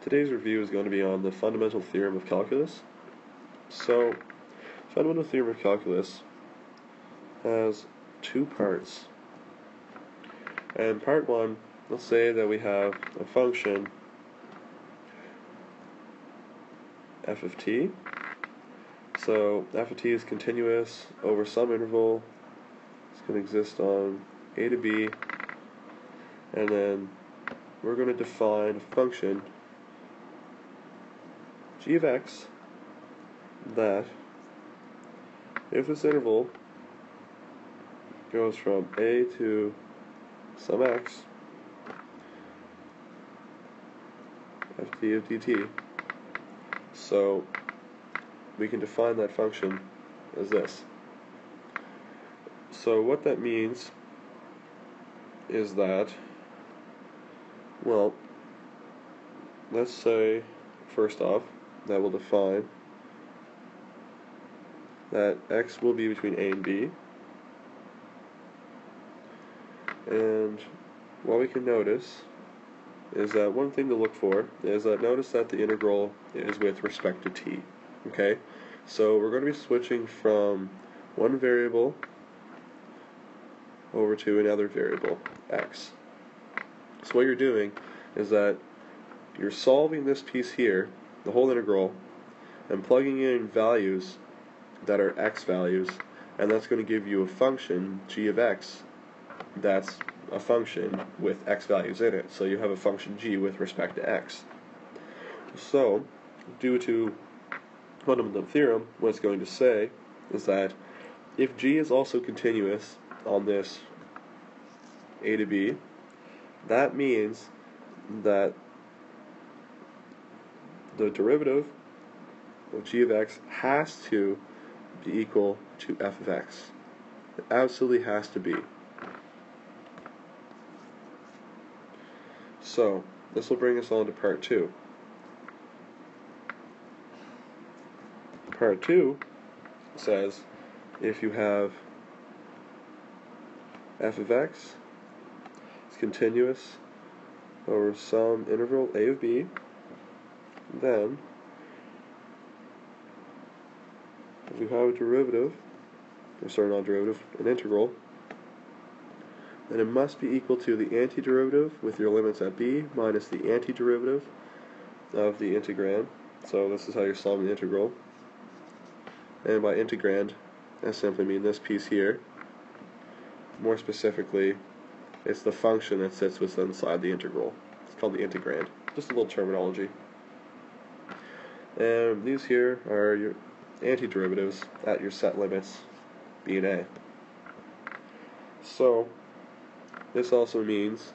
Today's review is going to be on the fundamental theorem of calculus. So, fundamental theorem of calculus has two parts. And part one, let's say that we have a function f of t. So f of t is continuous over some interval. It's going to exist on a to b, and then we're going to define a function g of x that, if this interval goes from a to some x, ft of dt, so we can define that function as this. So what that means is that, well, let's say, first off, that we'll define that x will be between a and b, and what we can notice is that one thing to look for is that notice that the integral is with respect to t. Okay, so we're going to be switching from one variable over to another variable, x. So what you're doing is that you're solving this piece here, the whole integral, and plugging in values that are x values, and that's going to give you a function, g of x, that's a function with x values in it. So you have a function g with respect to x. So, due to fundamental theorem, what it's going to say is that if g is also continuous on this a to b, that means that the derivative of g of x has to be equal to f of x. It absolutely has to be. So, this will bring us on to part 2. Part 2 says if you have f of x is continuous over some interval a of b, then if you have a derivative, or sorry, not derivative, an integral, then it must be equal to the antiderivative with your limits at b minus the antiderivative of the integrand. So this is how you're solving the integral. And by integrand, I simply mean this piece here. More specifically, it's the function that sits within inside the integral. It's called the integrand. Just a little terminology. And these here are your antiderivatives at your set limits, b and a. So, this also means